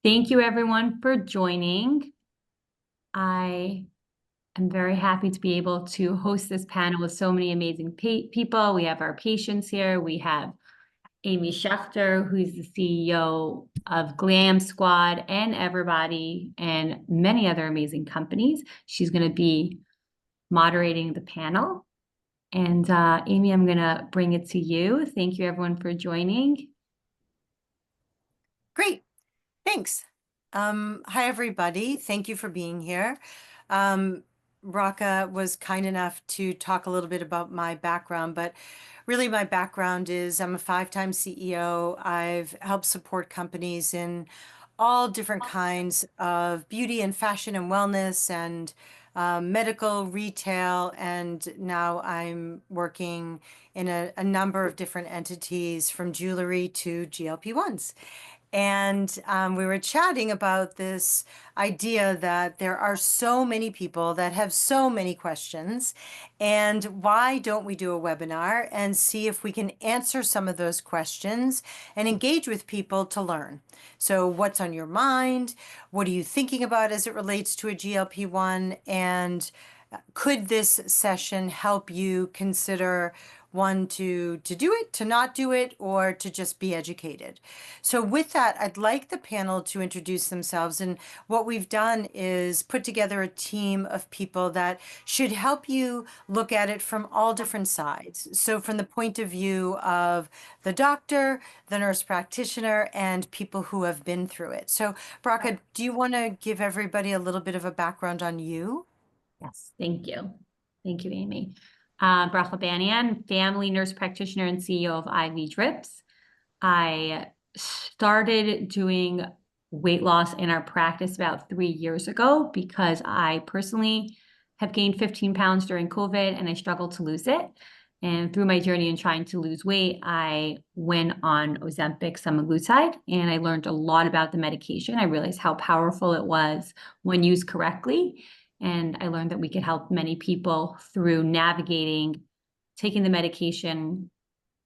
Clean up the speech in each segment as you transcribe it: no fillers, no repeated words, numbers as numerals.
Thank you everyone for joining. I am very happy to be able to host this panel with so many amazing people. We have our patients here. We have Amy Shecter, who's the CEO of GlamSquad and EverBody and many other amazing companies. She's going to be moderating the panel. And Amy, I'm going to bring it to you. Thank you everyone for joining. Great. Thanks. Hi, everybody. Thank you for being here. Bracha was kind enough to talk a little bit about my background, but really my background is I'm a 5-time CEO. I've helped support companies in all different kinds of beauty and fashion and wellness and medical, retail, and now I'm working in a number of different entities from jewelry to GLP-1s. And we were chatting about this idea that there are so many people that have so many questions. And why don't we do a webinar and see if we can answer some of those questions and engage with people to learn? So what's on your mind? What are you thinking about as it relates to a GLP-1? And could this session help you consider one to do it, to not do it, or to just be educated? So with that, I'd like the panel to introduce themselves. And what we've done is put together a team of people that should help you look at it from all different sides. So from the point of view of the doctor, the nurse practitioner, and people who have been through it. So Bracha, do you want to give everybody a little bit of a background on you? Yes, thank you. Thank you, Amy. Bracha Banayan, family nurse practitioner and CEO of IVDRIPS. I started doing weight loss in our practice about 3 years ago because I personally have gained 15 pounds during COVID and I struggled to lose it. And through my journey in trying to lose weight, I went on Ozempic semaglutide and I learned a lot about the medication. I realized how powerful it was when used correctly. And I learned that we could help many people through navigating taking the medication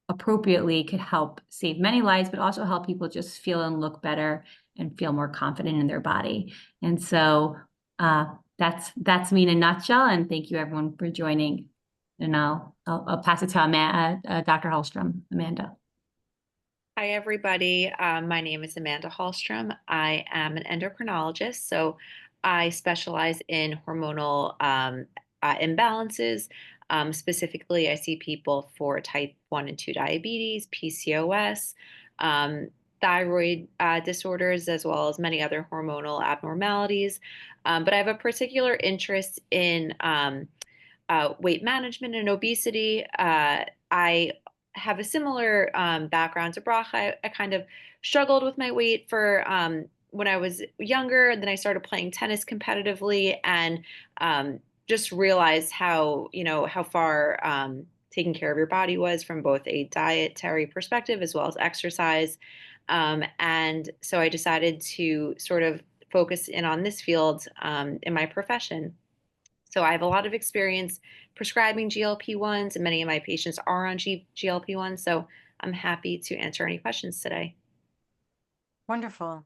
appropriately could help save many lives, but also help people just feel and look better and feel more confident in their body. And so that's me in a nutshell. And thank you everyone for joining. And I'll pass it to Dr. Halstrom, Amanda. Hi, everybody. My name is Amanda Halstrom. I am an endocrinologist, so I specialize in hormonal imbalances. Specifically, I see people for type 1 and 2 diabetes, PCOS, thyroid disorders, as well as many other hormonal abnormalities. But I have a particular interest in weight management and obesity. I have a similar background to Bracha. I kind of struggled with my weight for when I was younger, and then I started playing tennis competitively, and just realized how how far taking care of your body was from both a dietary perspective as well as exercise. And so I decided to sort of focus in on this field in my profession. So I have a lot of experience prescribing GLP-1s, and many of my patients are on GLP-1s. So I'm happy to answer any questions today. Wonderful.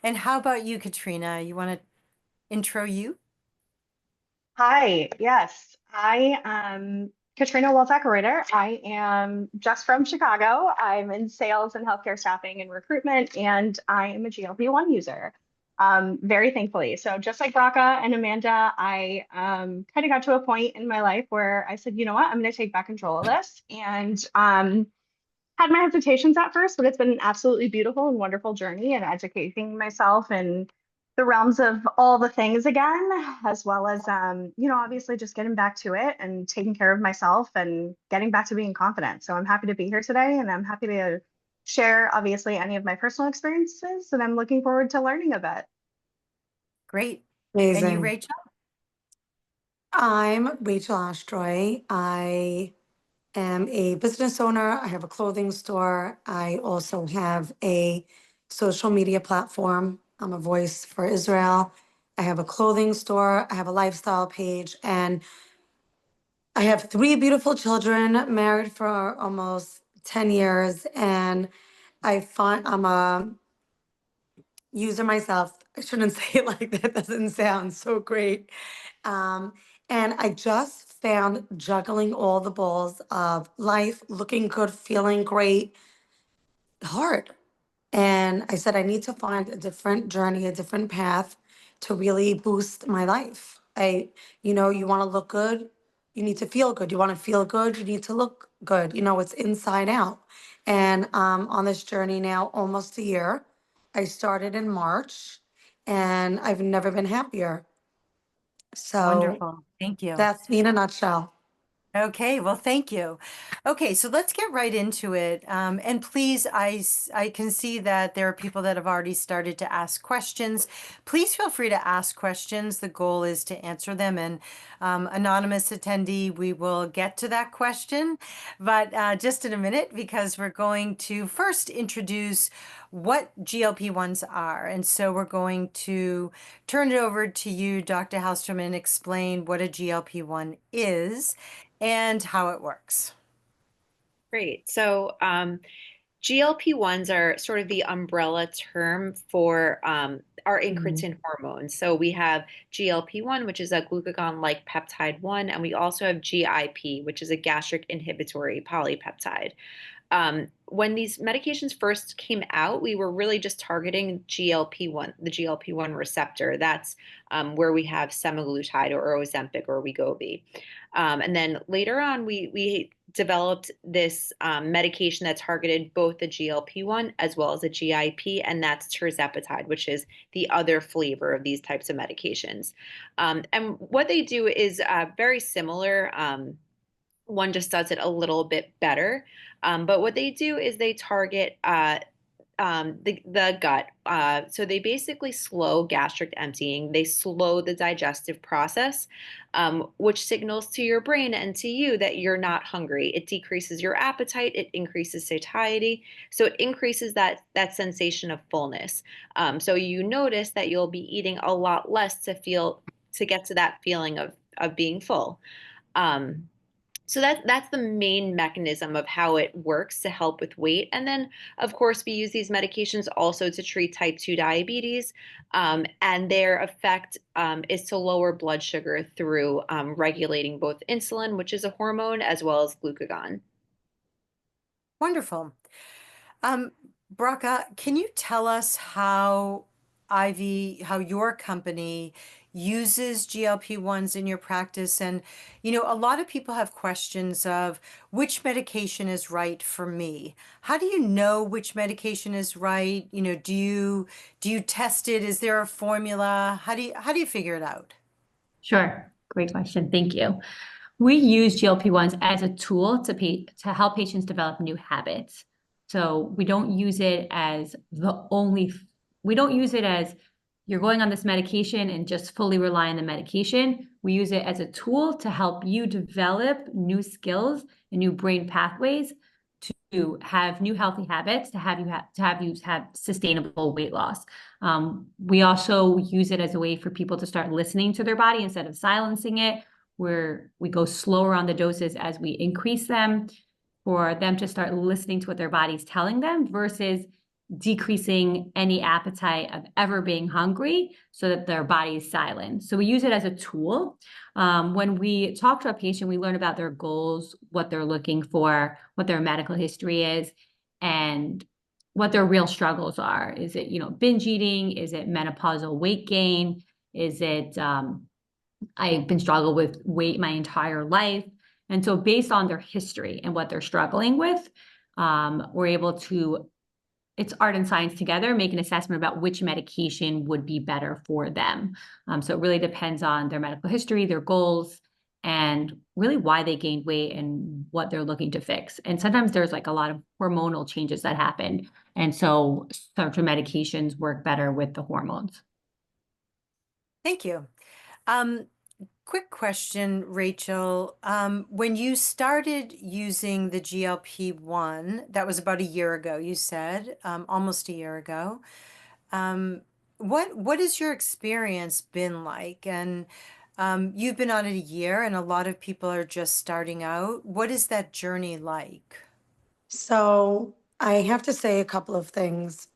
And how about you, Katrina? You want to intro you? Hi, yes, I am Katrina Walczak-Reuter. I am just from Chicago. I'm in sales and healthcare staffing and recruitment, and I am a GLP-1 user, very thankfully. So just like Bracha and Amanda, I kind of got to a point in my life where I said, you know what, I'm going to take back control of this, and had my hesitations at first, but it's been an absolutely beautiful and wonderful journey and educating myself in the realms of all the things again, as well as, obviously just getting back to it and taking care of myself and getting back to being confident. So I'm happy to be here today, and I'm happy to share, obviously, any of my personal experiences, and I'm looking forward to learning a bit. Great. Amazing. And you, Rachel? I'm Rachel Ostroy. I am a business owner. I have a clothing store. I also have a social media platform. I'm a voice for Israel. I have a clothing store. I have a lifestyle page, and I have 3 beautiful children, married for almost 10 years. And I'm a user myself. I shouldn't say it like that. Doesn't sound so great. Um, and I just found juggling all the balls of life, looking good, feeling great, hard. And I said, I need to find a different journey, a different path to really boost my life. You want to look good, you need to feel good. You want to feel good, you need to look good. It's inside out. And on this journey now, almost a year. I started in March, and I've never been happier. So Wonderful. Thank you. that's me in a nutshell. Okay, well, thank you. Okay, so let's get right into it. And please, I can see that there are people that have already started to ask questions. Please feel free to ask questions. The goal is to answer them. And anonymous attendee, we will get to that question, but just in a minute, because we're going to first introduce what GLP-1s are. And so we're going to turn it over to you, Dr. Halstrom, and explain what a GLP-1 is and how it works. Great. So GLP-1s are sort of the umbrella term for our incretin hormones. So we have GLP-1, which is a glucagon-like peptide 1, and we also have GIP, which is a gastric inhibitory polypeptide. When these medications first came out, we were really just targeting GLP-1, the GLP-1 receptor. That's where we have semaglutide or Ozempic or Wegovy. And then later on, we developed this medication that targeted both the GLP-1 as well as the GIP, and that's tirzepatide, which is the other flavor of these types of medications. And what they do is very similar. One just does it a little bit better. But what they do is they target the gut. So they basically slow gastric emptying. They slow the digestive process, which signals to your brain and to you that you're not hungry. It decreases your appetite. It increases satiety. So it increases that sensation of fullness. So you notice that you'll be eating a lot less to get to that feeling of being full. So that's the main mechanism of how it works to help with weight. And then, of course, we use these medications also to treat type 2 diabetes. And their effect is to lower blood sugar through regulating both insulin, which is a hormone, as well as glucagon. Wonderful. Bracha, can you tell us how your company uses GLP-1s in your practice? And, a lot of people have questions of which medication is right for me. How do you know which medication is right? Do you test it? Is there a formula? How do you figure it out? Sure. Great question. Thank you. We use GLP-1s as a tool to help patients develop new habits. So we don't use it as we don't use it as you're going on this medication and just fully rely on the medication. We use it as a tool to help you develop new skills and new brain pathways to have new healthy habits, to have you have sustainable weight loss. We also use it as a way for people to start listening to their body instead of silencing it, where we go slower on the doses as we increase them, for them to start listening to what their body's telling them versus decreasing any appetite of ever being hungry so that their body is silent. So we use it as a tool. When we talk to a patient, we learn about their goals, what they're looking for, what their medical history is, and what their real struggles are. Is it, binge eating? Is it menopausal weight gain? Is it, I've been struggling with weight my entire life. And so based on their history and what they're struggling with, we're able to, it's art and science together, make an assessment about which medication would be better for them. So it really depends on their medical history, their goals, and really why they gained weight and what they're looking to fix. And sometimes there's like a lot of hormonal changes that happen. And so certain medications work better with the hormones. Thank you. Quick question, Rachel. When you started using the GLP-1, that was about a year ago, you said, almost a year ago. What has your experience been like? And you've been on it a year, and a lot of people are just starting out. What is that journey like? So I have to say a couple of things.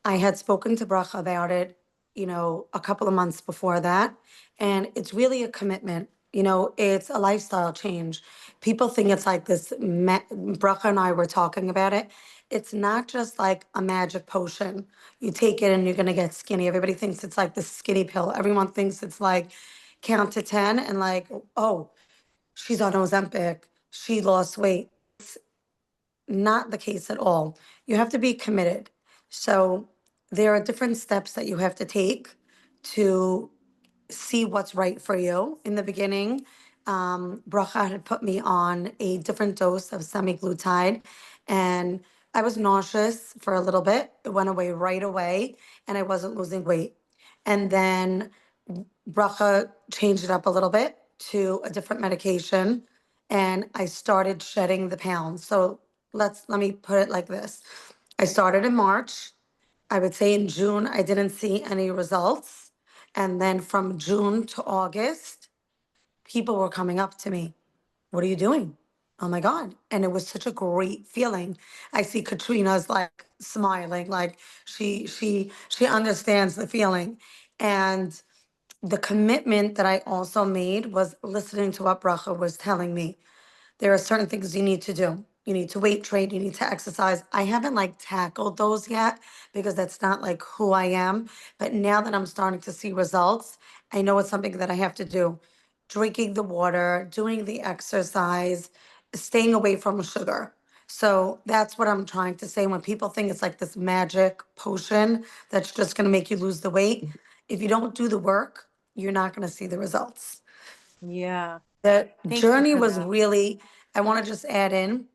I had spoken to Bracha about it, a couple of months before that. And it's really a commitment. It's a lifestyle change. People think it's like this. Bracha and I were talking about it. It's not just like a magic potion. You take it and you're going to get skinny. Everybody thinks it's like the skinny pill. Everyone thinks it's like count to 10 and like, oh, she's on Ozempic. She lost weight. Not the case at all. You have to be committed. So there are different steps that you have to take to see what's right for you. In the beginning, Bracha had put me on a different dose of semaglutide, and I was nauseous for a little bit. It went away right away, and I wasn't losing weight. And then Bracha changed it up a little bit to a different medication, and I started shedding the pounds. So let me put it like this. I started in March. I would say in June, I didn't see any results. And then from June to August, people were coming up to me. What are you doing? Oh my God. And it was such a great feeling. I see Katrina's like smiling, like she understands the feeling. And the commitment that I also made was listening to what Bracha was telling me. There are certain things you need to do. You need to weight train, you need to exercise. I haven't like tackled those yet because that's not like who I am. But now that I'm starting to see results, I know it's something that I have to do. Drinking the water, doing the exercise, staying away from sugar. So that's what I'm trying to say. When people think it's like this magic potion that's just going to make you lose the weight, if you don't do the work, you're not going to see the results. Yeah. The Thank you journey for was that. really, I want to just add in,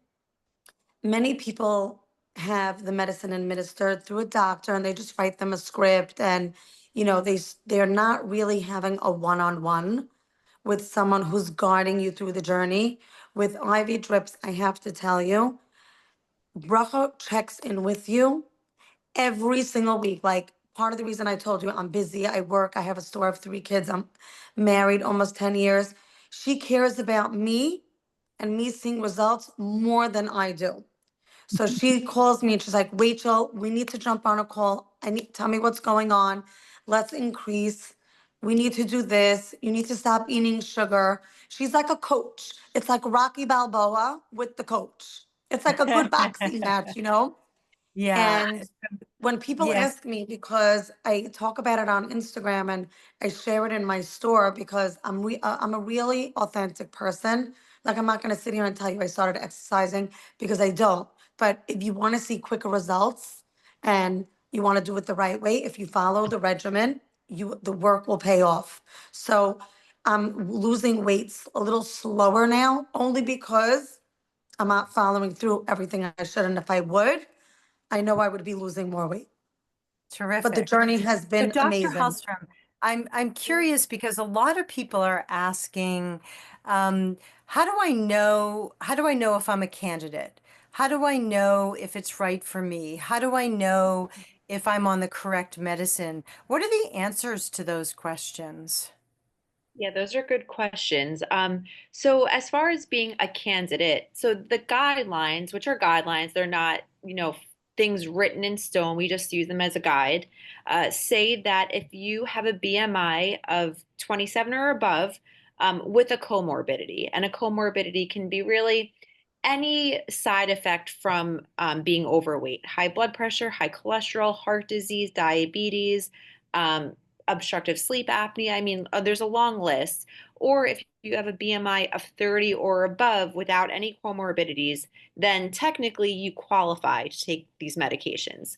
many people have the medicine administered through a doctor and they just write them a script, and they're not really having a one-on-one with someone who's guiding you through the journey. With IV drips, I have to tell you, Bracha checks in with you every single week. Like, part of the reason I told you I'm busy, I work, I have a store of 3 kids, I'm married almost 10 years. She cares about me and me seeing results more than I do. So she calls me and she's like, Rachel, we need to jump on a call. Tell me what's going on. Let's increase. We need to do this. You need to stop eating sugar. She's like a coach. It's like Rocky Balboa with the coach. It's like a good boxing match. Yeah. And when people Yes. ask me, because I talk about it on Instagram and I share it in my store, because I'm a really authentic person. Like, I'm not going to sit here and tell you I started exercising, because I don't. But if you want to see quicker results and you want to do it the right way, if you follow the regimen, the work will pay off. So I'm losing weights a little slower now, only because I'm not following through everything I should. And if I would, I know I would be losing more weight. Terrific. But the journey has So been Dr. amazing. Halstrom, I'm curious because a lot of people are asking, how do I know if I'm a candidate? How do I know if it's right for me? How do I know if I'm on the correct medicine? What are the answers to those questions? Yeah, those are good questions. So as far as being a candidate, so the guidelines, which are guidelines, they're not, things written in stone. We just use them as a guide. Say that if you have a BMI of 27 or above, with a comorbidity, and a comorbidity can be really any side effect from being overweight, high blood pressure, high cholesterol, heart disease, diabetes, um, obstructive sleep apnea. I mean, there's a long list. Or if you have a BMI of 30 or above without any comorbidities, then technically you qualify to take these medications.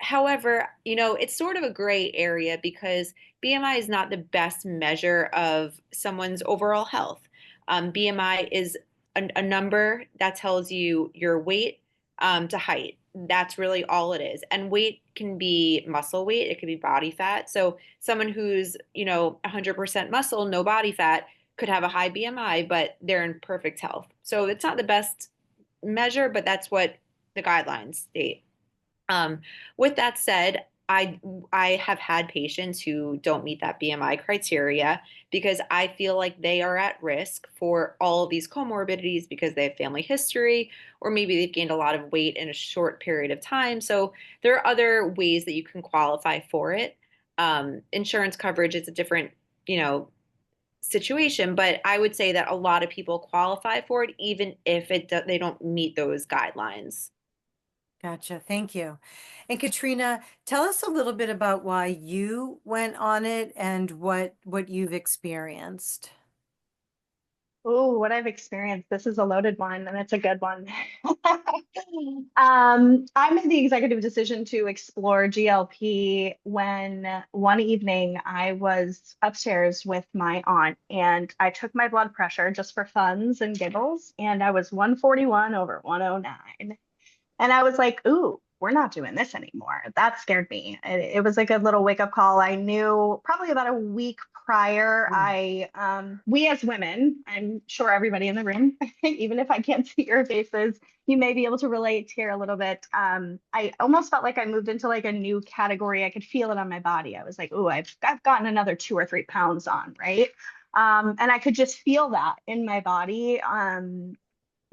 However, it's sort of a gray area because BMI is not the best measure of someone's overall health. BMI is a number that tells you your weight to height. That's really all it is. And weight can be muscle weight, it could be body fat. So someone who's, 100% muscle, no body fat, could have a high BMI, but they're in perfect health. So it's not the best measure, but that's what the guidelines state. With that said, I have had patients who don't meet that BMI criteria because I feel like they are at risk for all of these comorbidities because they have family history, or maybe they've gained a lot of weight in a short period of time. So there are other ways that you can qualify for it. Insurance coverage is a different, you know, situation, but I would say that a lot of people qualify for it, even if they don't meet those guidelines. Gotcha. Thank you. And Katrina, tell us a little bit about why you went on it and what you've experienced. Oh, what I've experienced. This is a loaded one, and it's a good one. I made the executive decision to explore GLP when one evening I was upstairs with my aunt, and I took my blood pressure just for funs and giggles, and I was 141 over 109. And I was like, ooh, we're not doing this anymore. That scared me. It was a good little wake up call. I knew probably about a week prior, we as women, I'm sure everybody in the room, even if I can't see your faces, you may be able to relate here a little bit. I almost felt like I moved into like a new category. I could feel it on my body. I was like, ooh, I've gotten another 2 or 3 pounds on, right? And I could just feel that in my body.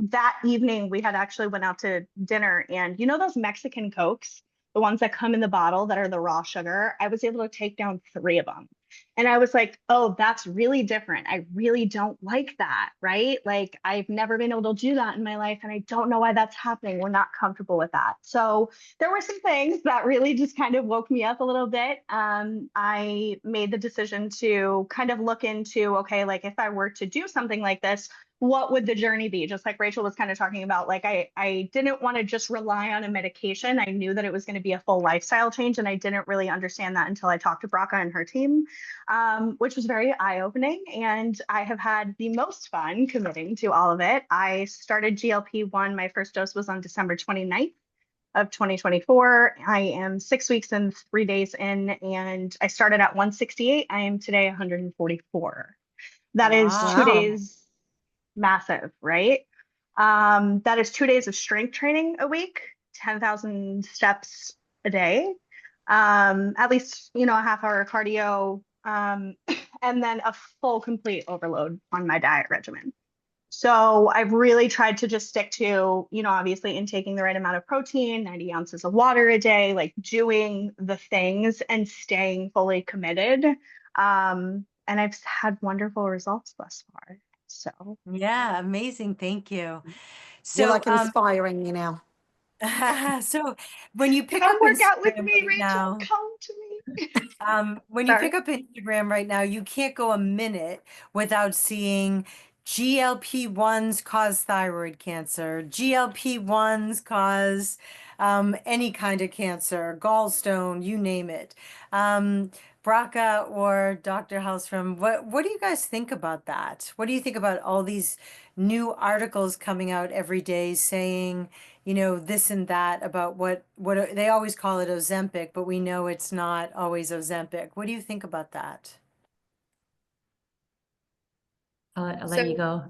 That evening we had actually went out to dinner, and you know those Mexican Cokes, the ones that come in the bottle that are the raw sugar, I was able to take down 3 of them. And I was like, oh, that's really different. I really don't like that, right? Like I've never been able to do that in my life, and I don't know why that's happening. We're not comfortable with that. So there were some things that really just kind of woke me up a little bit. I made the decision to kind of look into, okay, like if I were to do something like this, what would the journey be? Just like Rachel was kind of talking about, like I didn't want to just rely on a medication. I knew that it was going to be a full lifestyle change, and I didn't really understand that until I talked to Bracha and her team, which was very eye-opening. And I have had the most fun committing to all of it. I started GLP-1. My first dose was on December 29th of 2024. I am 6 weeks and 3 days in, and I started at 168. I am today 144. That is Wow. 2 days. Massive, right? That is 2 days of strength training a week, 10,000 steps a day, at least, a half hour cardio, and then a full complete overload on my diet regimen. So I've really tried to just stick to, obviously intaking the right amount of protein, 90 ounces of water a day, like doing the things and staying fully committed. And I've had wonderful results thus far. So Yeah, amazing. Thank you. You're So, like inspiring me now. so when you pick come up work out with Instagram me, right Rachel. now, Come to me. when you Sorry. pick up Instagram right now, you can't go a minute without seeing GLP-1s cause thyroid cancer, GLP-1s cause any kind of cancer, gallstone, you name it. Bracha or Dr. Halstrom, what do you guys think about that? What do you think about all these new articles coming out every day saying, this and that about what they always call it Ozempic, but we know it's not always Ozempic. What do you think about that? I'll let you go.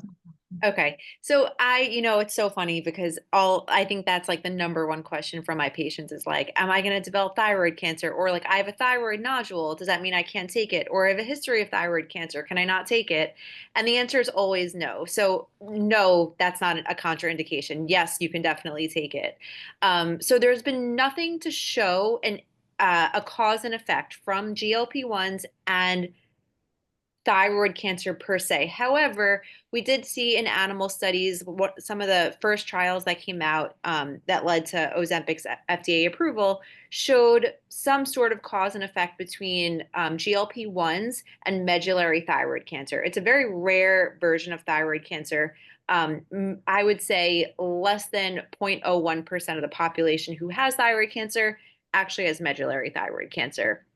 Okay. So it's so funny because I think that's like the number one question from my patients is like, am I going to develop thyroid cancer? Or like, I have a thyroid nodule. Does that mean I can't take it? Or I have a history of thyroid cancer. Can I not take it? And the answer is always no. So no, that's not a contraindication. Yes, you can definitely take it. So there's been nothing to show a cause and effect from GLP-1s and thyroid cancer per se. However, we did see in animal studies what some of the first trials that came out that led to Ozempic's FDA approval showed some sort of cause and effect between GLP-1s and medullary thyroid cancer. It's a very rare version of thyroid cancer. I would say less than 0.01% of the population who has thyroid cancer actually has medullary thyroid cancer.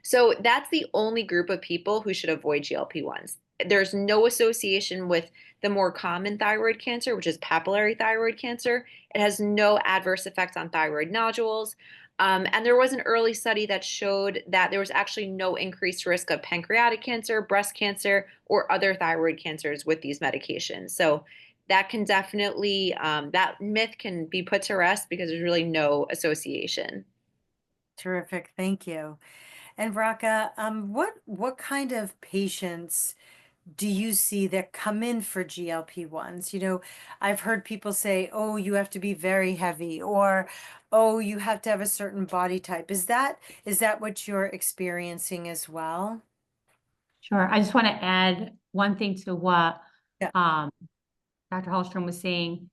So that's the only group of people who should avoid GLP-1s. There's no association with the more common thyroid cancer, which is papillary thyroid cancer. It has no adverse effects on thyroid nodules. And there was an early study that showed that there was actually no increased risk of pancreatic cancer, breast cancer, or other thyroid cancers with these medications. So that can definitely, that myth can be put to rest because there's really no association. Terrific. Thank you. And Bracha, what kind of patients do you see that come in for GLP-1s? You know, I've heard people say, oh, you have to be very heavy, or, oh, you have to have a certain body type. Is that what you're experiencing as well? Sure. I just want to add one thing to what Yeah. Dr. Halstrom was saying,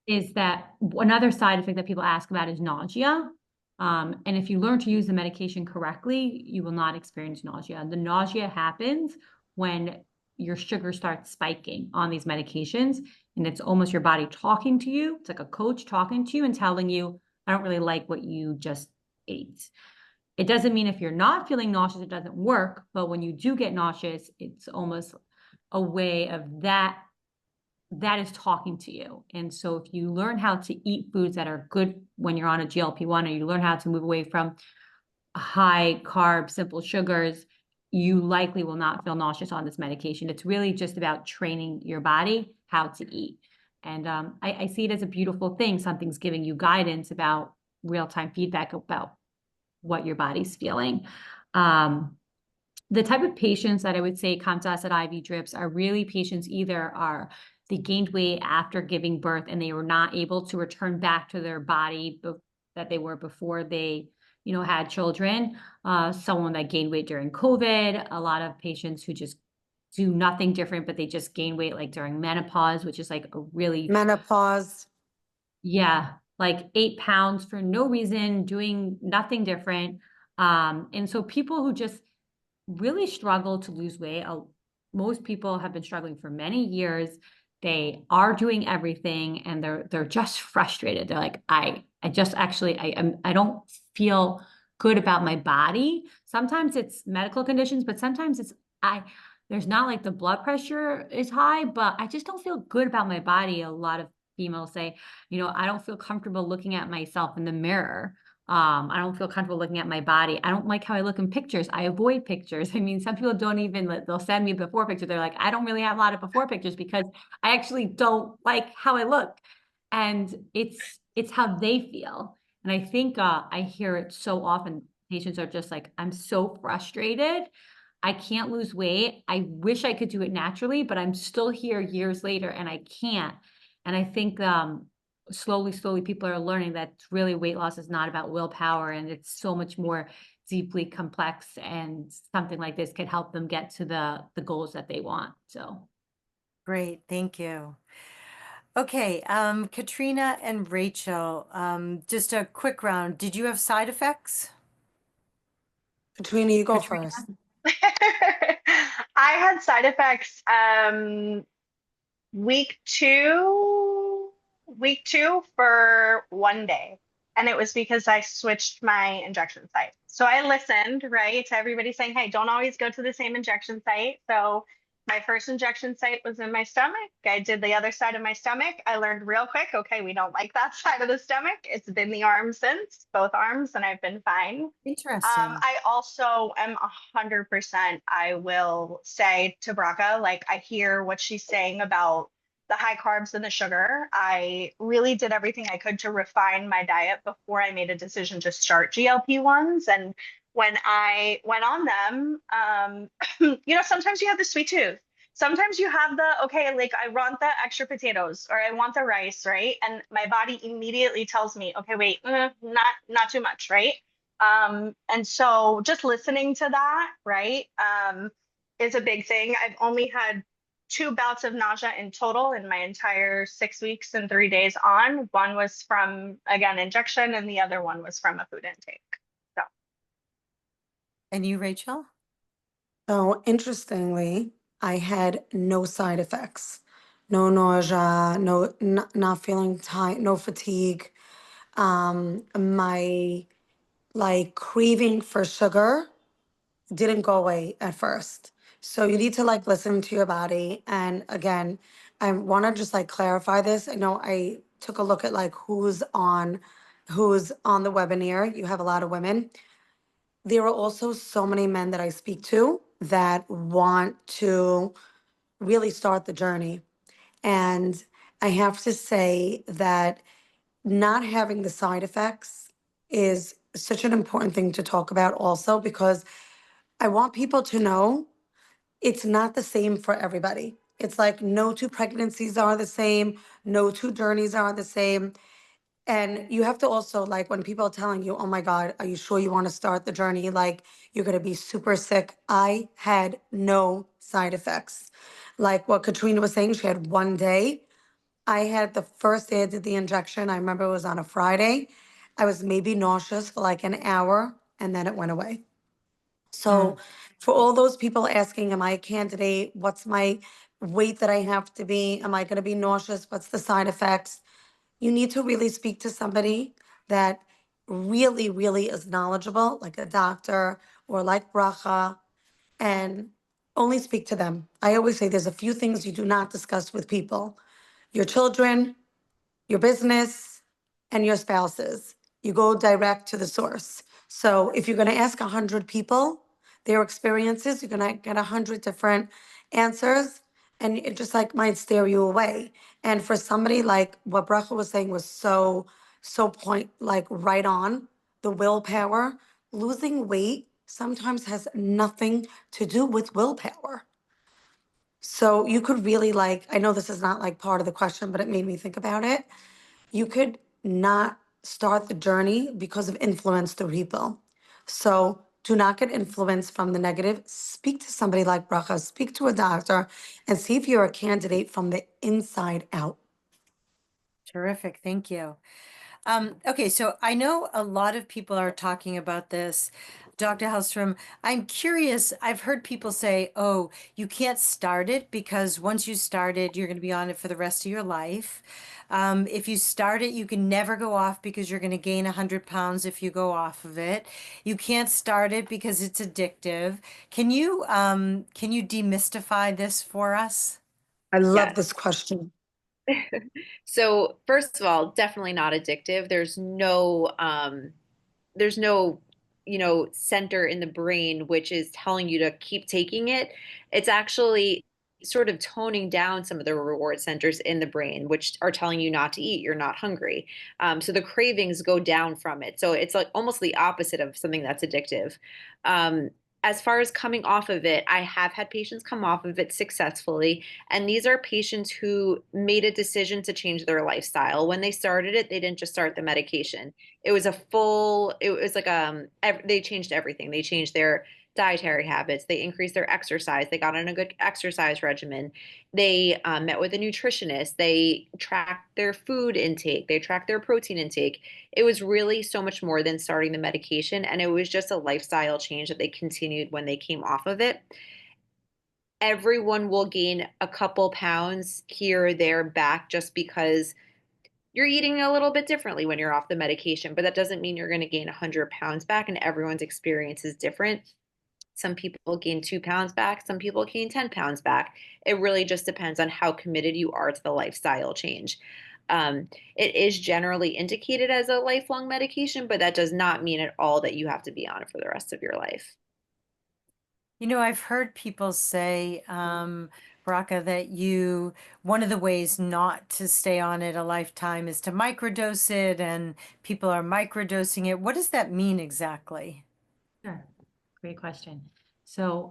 is that another side effect that people ask about is nausea. And if you learn to use the medication correctly, you will not experience nausea. The nausea happens when your sugar starts spiking on these medications, and it's almost your body talking to you. It's like a coach talking to you and telling you, I don't really like what you just ate. It doesn't mean if you're not feeling nauseous, it doesn't work. But when you do get nauseous, it's almost a way of that is talking to you. And so if you learn how to eat foods that are good when you're on a GLP-1, or you learn how to move away from high carb, simple sugars, you likely will not feel nauseous on this medication. It's really just about training your body how to eat. And I see it as a beautiful thing. Something's giving you guidance about real-time feedback about what your body's feeling. The type of patients that I would say come to us at IVDRIPS are really patients they gained weight after giving birth and they were not able to return back to their body that they were before they, had children. Someone that gained weight during COVID, a lot of patients who just do nothing different, but they just gain weight like during menopause, which is like a really Menopause. yeah, like 8 pounds for no reason, doing nothing different. And so people who just really struggle to lose weight, most people have been struggling for many years. They are doing everything and they're just frustrated. They're like, I don't feel good about my body. Sometimes it's medical conditions, but sometimes there's not like the blood pressure is high, but I just don't feel good about my body. A lot of females say, I don't feel comfortable looking at myself in the mirror. I don't feel comfortable looking at my body. I don't like how I look in pictures. I avoid pictures. I mean, some people don't even, they'll send me a before picture. They're like, I don't really have a lot of before pictures because I actually don't like how I look. And it's how they feel. And I think I hear it so often. Patients are just like, I'm so frustrated. I can't lose weight. I wish I could do it naturally, but I'm still here years later and I can't. And I think slowly people are learning that really weight loss is not about willpower and it's so much more deeply complex, and something like this could help them get to the goals that they want. So Great. Thank you. Okay. Katrina and Rachel, just a quick round. Did you have side effects? Katrina, you go Katrina? first. I had side effects week two for 1 day. And it was because I switched my injection site. So I listened, right, to everybody saying, hey, don't always go to the same injection site. So my first injection site was in my stomach. I did the other side of my stomach. I learned real quick, okay, we don't like that side of the stomach. It's been the arm since, both arms, and I've been fine. Interesting. I also am 100%, I will say to Bracha, like I hear what she's saying about the high carbs and the sugar. I really did everything I could to refine my diet before I made a decision to start GLP-1s. And when I went on them, sometimes you have the sweet tooth. Sometimes you have okay, like I want the extra potatoes or I want the rice, right? And my body immediately tells me, okay, wait, not too much, right? And so just listening to that, right, is a big thing. I've only had 2 bouts of nausea in total in my entire 6 weeks and 3 days on. One was from, again, injection, and the other one was from a food intake. So. And you, Rachel? So interestingly, I had no side effects, no nausea, not feeling tired, no fatigue. My craving for sugar didn't go away at first. So you need to listen to your body. And again, I want to just clarify this. I know I took a look at who's on the webinar. You have a lot of women. There are also so many men that I speak to that want to really start the journey. And I have to say that not having the side effects is such an important thing to talk about also, because I want people to know it's not the same for everybody. It's like no two pregnancies are the same, no two journeys are the same. And you have to also, like, when people are telling you, oh my God, are you sure you want to start the journey? Like, you're going to be super sick. I had no side effects. Like what Katrina was saying, she had one day. I had the first day I did the injection. I remember it was on a Friday. I was maybe nauseous for like an hour and then it went away. So for all those people asking, am I a candidate? What's my weight that I have to be? Am I going to be nauseous? What's the side effects? You need to really speak to somebody that really, really is knowledgeable, like a doctor or like Bracha, and only speak to them. I always say there's a few things you do not discuss with people: your children, your business, and your spouses. You go direct to the source. So if you're going to ask 100 people their experiences, you're going to get 100 different answers, and it just like might steer you away. And for somebody, like what Bracha was saying was so point, like right on, the willpower. Losing weight sometimes has nothing to do with willpower. So you could really, like, I know this is not like part of the question, but it made me think about it. You could not start the journey because of influence through people. So do not get influence from the negative. Speak to somebody like Bracha, speak to a doctor, and see if you're a candidate from the inside out. Terrific. Thank you. Okay, so I know a lot of people are talking about this. Dr. Halstrom, I'm curious. I've heard people say, oh, you can't start it because once you start it, you're going to be on it for the rest of your life. If you start it, you can never go off because you're going to gain 100 pounds if you go off of it. You can't start it because it's addictive. Can you demystify this for us? I love Yes. this question. So first of all, definitely not addictive. There's no, center in the brain which is telling you to keep taking it. It's actually sort of toning down some of the reward centers in the brain, which are telling you not to eat. You're not hungry. So the cravings go down from it. So it's like almost the opposite of something that's addictive. Um, as far as coming off of it, I have had patients come off of it successfully. And these are patients who made a decision to change their lifestyle. When they started it, they didn't just start the medication. It was like they changed everything. They changed their dietary habits. They increased their exercise. They got on a good exercise regimen. They met with a nutritionist. They tracked their food intake. They tracked their protein intake. It was really so much more than starting the medication. And it was just a lifestyle change that they continued when they came off of it. Everyone will gain a couple pounds here or there back just because you're eating a little bit differently when you're off the medication, but that doesn't mean you're going to gain 100 pounds back, and everyone's experience is different. Some people gain 2 pounds back, some people gain 10 pounds back. It really just depends on how committed you are to the lifestyle change. It is generally indicated as a lifelong medication, but that does not mean at all that you have to be on it for the rest of your life. I've heard people say, Bracha, that one of the ways not to stay on it a lifetime is to microdose it, and people are microdosing it. What does that mean exactly? Sure. Great question. So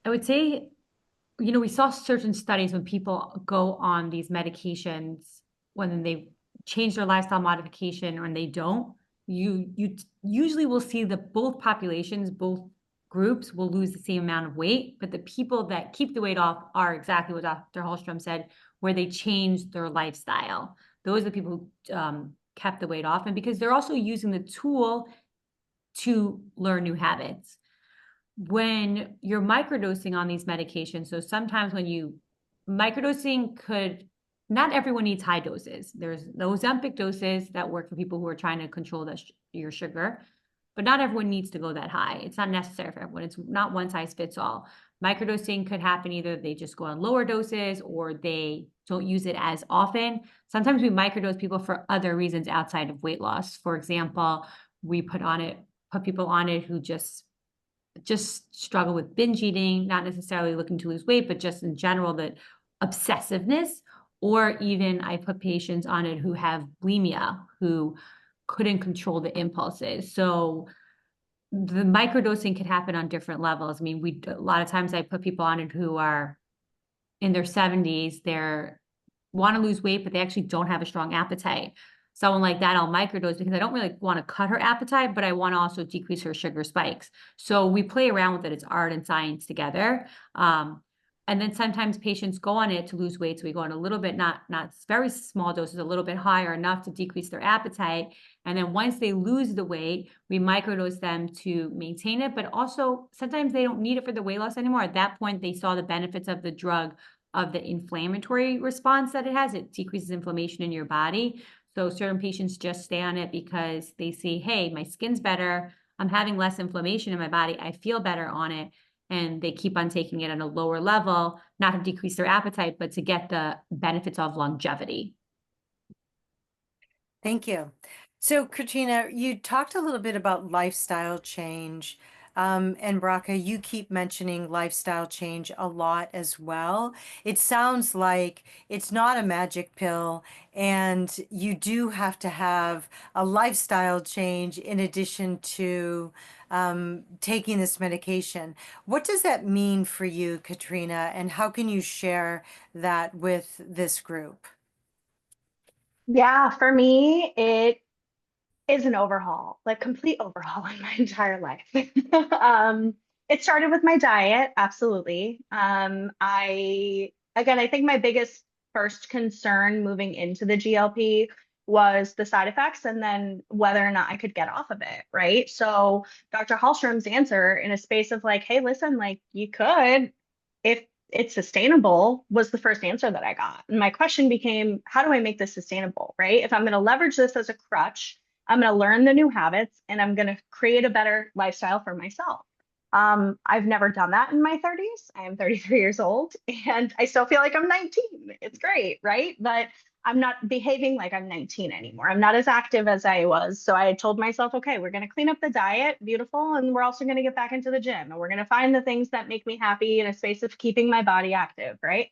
I would say, we saw certain studies when people go on these medications, when they change their lifestyle modification or when they don't, you usually will see that both populations, both groups will lose the same amount of weight, but the people that keep the weight off are exactly what Dr. Halstrom said, where they changed their lifestyle. Those are the people who kept the weight off, and because they're also using the tool to learn new habits. When you're microdosing on these medications, so sometimes microdosing not everyone needs high doses. There's the Ozempic doses that work for people who are trying to control your sugar, but not everyone needs to go that high. It's not necessary for everyone. It's not one size fits all. Microdosing could happen either they just go on lower doses or they don't use it as often. Sometimes we microdose people for other reasons outside of weight loss. For example, we put people on it who just struggle with binge eating, not necessarily looking to lose weight, but just in general, the obsessiveness. Or even I put patients on it who have bulimia, who couldn't control the impulses. So the microdosing could happen on different levels. I mean, a lot of times I put people on it who are in their 70s, they're want to lose weight, but they actually don't have a strong appetite. Someone like that, I'll microdose because I don't really want to cut her appetite, but I want to also decrease her sugar spikes. So we play around with it. It's art and science together. And then sometimes patients go on it to lose weight. So we go on a little bit, not very small doses, a little bit higher, enough to decrease their appetite. And then once they lose the weight, we microdose them to maintain it. But also sometimes they don't need it for the weight loss anymore. At that point, they saw the benefits of the drug, of the inflammatory response that it has. It decreases inflammation in your body. So certain patients just stay on it because they see, hey, my skin's better. I'm having less inflammation in my body. I feel better on it. And they keep on taking it at a lower level, not to decrease their appetite, but to get the benefits of longevity. Thank you. So, Katrina, you talked a little bit about lifestyle change. And Bracha, you keep mentioning lifestyle change a lot as well. It sounds like it's not a magic pill, and you do have to have a lifestyle change in addition to taking this medication. What does that mean for you, Katrina, and how can you share that with this group? Yeah, for me, it is an overhaul, like complete overhaul in my entire life. It started with my diet, absolutely. I think my biggest first concern moving into the GLP was the side effects and then whether or not I could get off of it, right? So Dr. Halstrom's answer in a space of like, hey, listen, like you could, if it's sustainable, was the first answer that I got. And my question became, how do I make this sustainable, right? If I'm going to leverage this as a crutch, I'm going to learn the new habits and I'm going to create a better lifestyle for myself. I've never done that in my 30s. I am 33 years old and I still feel like I'm 19. It's great, right? But I'm not behaving like I'm 19 anymore. I'm not as active as I was. So I told myself, okay, we're going to clean up the diet, beautiful. And we're also going to get back into the gym and we're going to find the things that make me happy in a space of keeping my body active, right?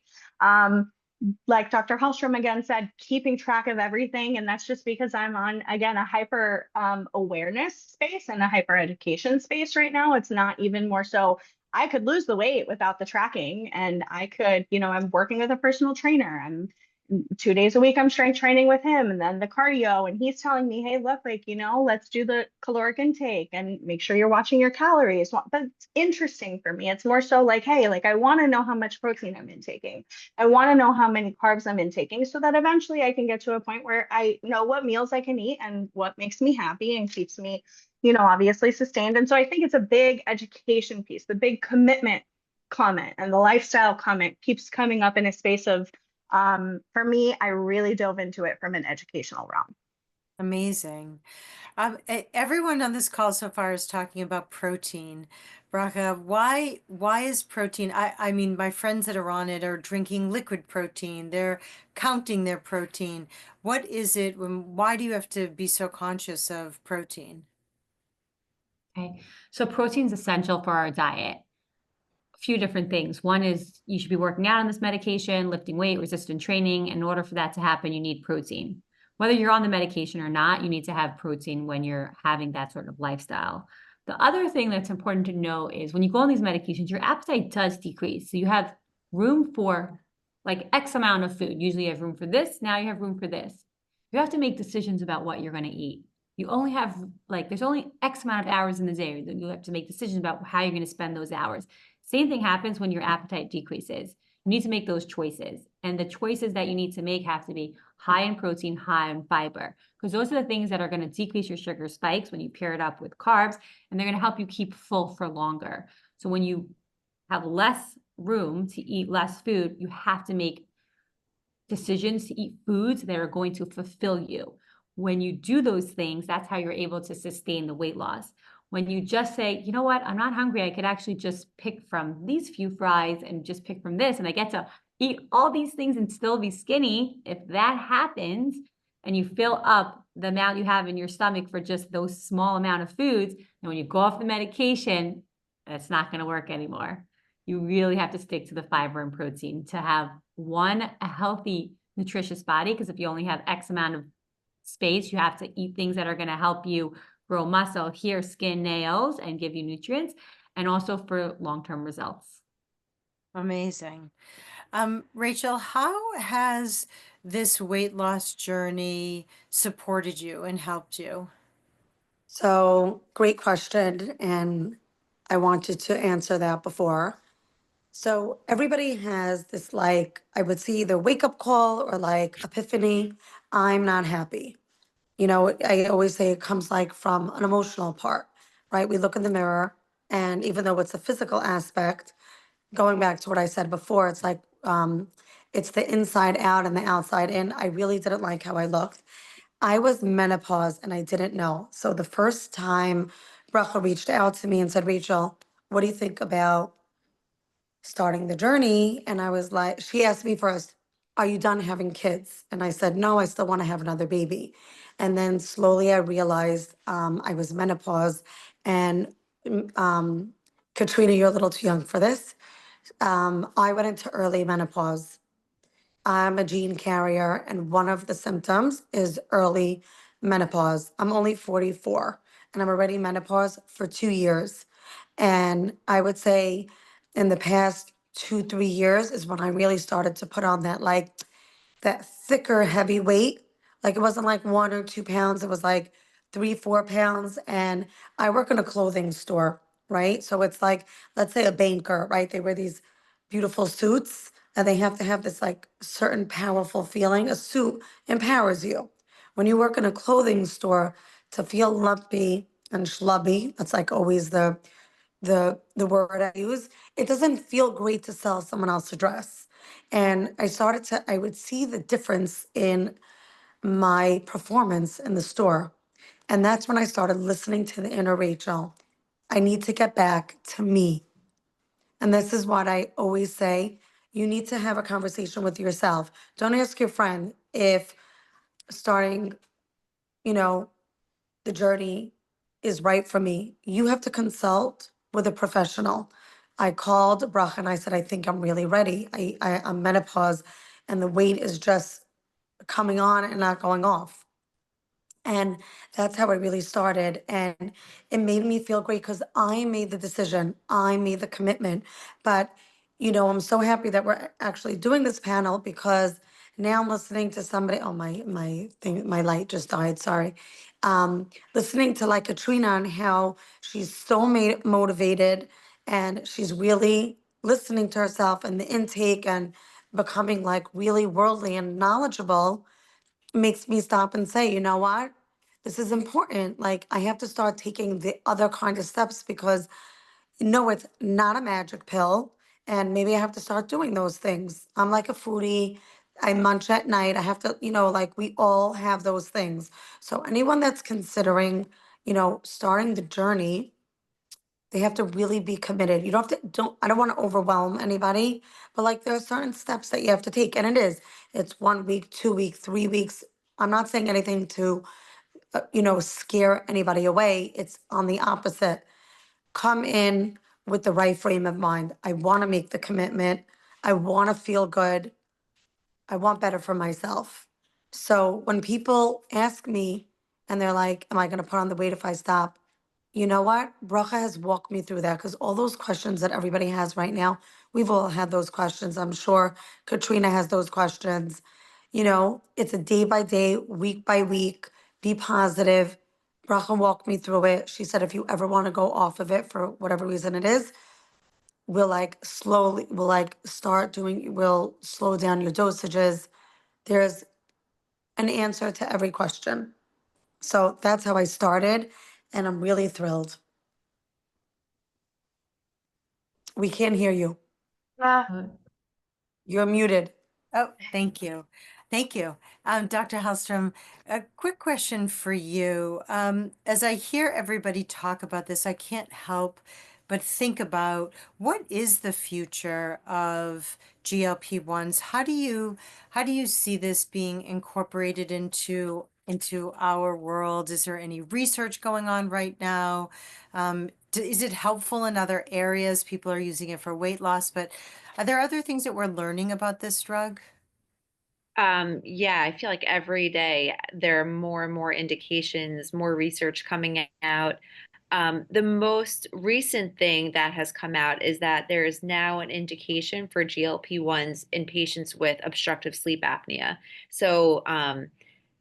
Like Dr. Halstrom again said, keeping track of everything. And that's just because I'm on, again, a hyper awareness space and a hyper education space right now. It's not even more so I could lose the weight without the tracking and I could, I'm working with a personal trainer. I'm 2 days a week, I'm strength training with him and then the cardio. And he's telling me, hey, look, like, let's do the caloric intake and make sure you're watching your calories. But it's interesting for me. It's more so like, hey, like I want to know how much protein I'm intaking. I want to know how many carbs I'm intaking so that eventually I can get to a point where I know what meals I can eat and what makes me happy and keeps me, obviously sustained. And so I think it's a big education piece, the big commitment comment and the lifestyle comment keeps coming up in a space of, for me, I really dove into it from an educational realm. Amazing. Everyone on this call so far is talking about protein. Bracha, why is protein? I mean, my friends that are on it are drinking liquid protein. They're counting their protein. What is it? Why do you have to be so conscious of protein? Okay, so protein is essential for our diet. A few different things. One is you should be working out on this medication, lifting weight, resistant training. In order for that to happen, you need protein. Whether you're on the medication or not, you need to have protein when you're having that sort of lifestyle. The other thing that's important to know is when you go on these medications, your appetite does decrease. So you have room for like X amount of food. Usually you have room for this. Now you have room for this. You have to make decisions about what you're going to eat. You only have there's only X amount of hours in the day that you have to make decisions about how you're going to spend those hours. Same thing happens when your appetite decreases. You need to make those choices. And the choices that you need to make have to be high in protein, high in fiber, because those are the things that are going to decrease your sugar spikes when you pair it up with carbs, and they're going to help you keep full for longer. So when you have less room to eat less food, you have to make decisions to eat foods that are going to fulfill you. When you do those things, that's how you're able to sustain the weight loss. When you just say, you know what, I'm not hungry, I could actually just pick from these few fries and just pick from this, and I get to eat all these things and still be skinny. If that happens and you fill up the amount you have in your stomach for just those small amount of foods, and when you go off the medication, it's not going to work anymore. You really have to stick to the fiber and protein to have a healthy, nutritious body, because if you only have X amount of space. You have to eat things that are going to help you grow muscle, hair, skin, nails, and give you nutrients, and also for long-term results. Amazing. Rachel, how has this weight loss journey supported you and helped you? So, great question. And I wanted to answer that before. So, everybody has this, like, I would see either wake up call or like epiphany. I'm not happy. You know, I always say it comes like from an emotional part, right? We look in the mirror, and even though it's a physical aspect, going back to what I said before, it's like it's the inside out and the outside in. I really didn't like how I looked. I was menopause and I didn't know. So the first time Bracha reached out to me and said, Rachel, what do you think about starting the journey? And I was like, she asked me first, are you done having kids? And I said, no, I still want to have another baby. And then slowly I realized I was menopause. And Katrina, you're a little too young for this. I went into early menopause. I'm a gene carrier, and one of the symptoms is early menopause. I'm only 44, and I'm already menopause for 2 years. And I would say in the past 2, 3 years is when I really started to put on that, like, that thicker, heavy weight. Like, it wasn't like 1 or 2 pounds, it was like 3, 4 pounds. And I work in a clothing store, right? So it's like, let's say a banker, right? They wear these beautiful suits and they have to have this like certain powerful feeling. A suit empowers you. When you work in a clothing store, to feel lumpy and schlubby, that's like always the word I use. It doesn't feel great to sell someone else a dress. And I would see the difference in my performance in the store. And that's when I started listening to the inner Rachel. I need to get back to me. And this is what I always say. You need to have a conversation with yourself. Don't ask your friend if starting, you know, the journey is right for me. You have to consult with a professional. I called Bracha and I said, I think I'm really ready. I'm menopause and the weight is just coming on and not going off. And that's how I really started. And it made me feel great because I made the decision, I made the commitment. But, I'm so happy that we're actually doing this panel because now I'm listening to somebody. Oh, my light just died. Sorry. Listening to like Katrina and how she's so motivated and she's really listening to herself and the intake and becoming like really worldly and knowledgeable makes me stop and say, you know what? This is important. Like, I have to start taking the other kind of steps because no, it's not a magic pill. And maybe I have to start doing those things. I'm like a foodie. I munch at night. I have to, like we all have those things. So anyone that's considering, starting the journey, they have to really be committed. You don't have to, I don't want to overwhelm anybody, but like there are certain steps that you have to take. And it's 1 week, 2 week, 3 weeks. I'm not saying anything to, scare anybody away. It's on the opposite. Come in with the right frame of mind. I want to make the commitment. I want to feel good. I want better for myself. So when people ask me and they're like, am I going to put on the weight if I stop? You know what? Bracha has walked me through that because all those questions that everybody has right now, we've all had those questions. I'm sure Katrina has those questions. It's a day by day, week by week. Be positive. Bracha walked me through it. She said, if you ever want to go off of it for whatever reason it is, we'll slow down your dosages. There's an answer to every question. So that's how I started, and I'm really thrilled. We can't hear you. Uh, You're muted. Oh, thank you. Thank you. Dr. Halstrom, a quick question for you. As I hear everybody talk about this, I can't help but think about what is the future of GLP-1s? How do you see this being incorporated into our world? Is there any research going on right now? Is it helpful in other areas? People are using it for weight loss, but are there other things that we're learning about this drug? Yeah, I feel like every day there are more and more indications, more research coming out. The most recent thing that has come out is that there is now an indication for GLP-1s in patients with obstructive sleep apnea. So,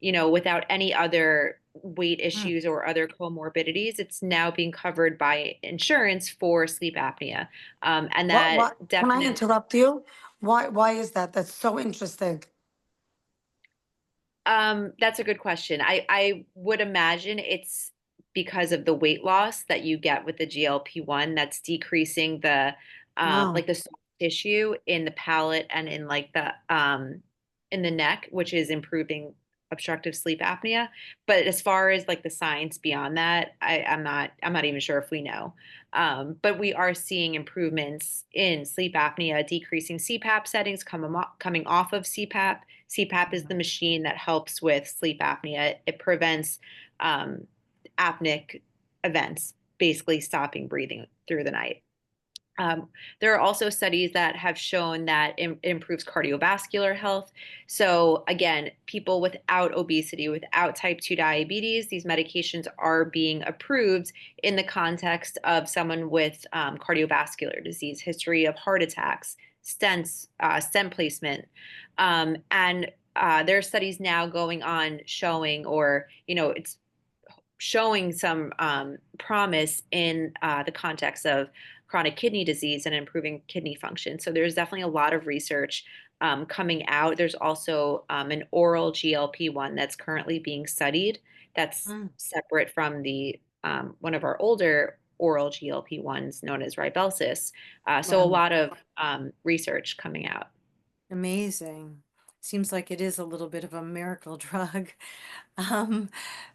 without any other weight issues or other comorbidities, it's now being covered by insurance for sleep apnea. And that What, can I definitely. interrupt you? Why is that? That's so interesting. That's a good question. I would imagine it's because of the weight loss that you get with the GLP-1 that's decreasing the Wow. like the soft tissue in the palate and in like the in the neck, which is improving obstructive sleep apnea. But as far as like the science beyond that, I'm not even sure if we know. But we are seeing improvements in sleep apnea, decreasing CPAP settings, coming off of CPAP. CPAP is the machine that helps with sleep apnea. It prevents apneic events, basically stopping breathing through the night. There are also studies that have shown that it improves cardiovascular health. So again, people without obesity, without type 2 diabetes, these medications are being approved in the context of someone with cardiovascular disease, history of heart attacks, stents, stent placement. And there are studies now going on showing, or, it's showing some promise in the context of chronic kidney disease and improving kidney function. So there's definitely a lot of research coming out. There's also an oral GLP-1 that's currently being studied that's separate from the one of our older oral GLP-1s known as Rybelsus. So a Wow. lot of research coming out. Amazing. Seems like it is a little bit of a miracle drug. Um,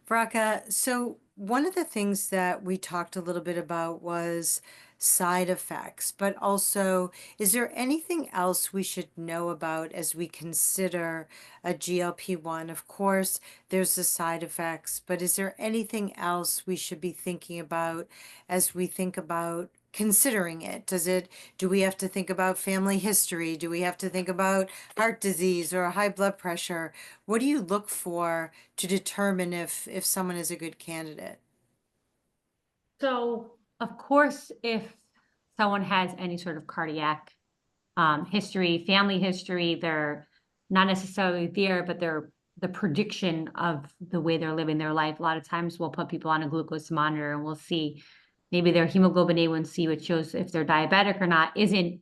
Bracha, so one of the things that we talked a little bit about was side effects, but also, is there anything else we should know about as we consider a GLP-1? Of course, there's the side effects, but is there anything else we should be thinking about as we think about considering it? Do we have to think about family history? Do we have to think about heart disease or high blood pressure? What do you look for to determine if someone is a good candidate? So, of course, if someone has any sort of cardiac history, family history, they're not necessarily there, but they're the prediction of the way they're living their life. A lot of times we'll put people on a glucose monitor and we'll see maybe their hemoglobin A1C, which shows if they're diabetic or not, isn't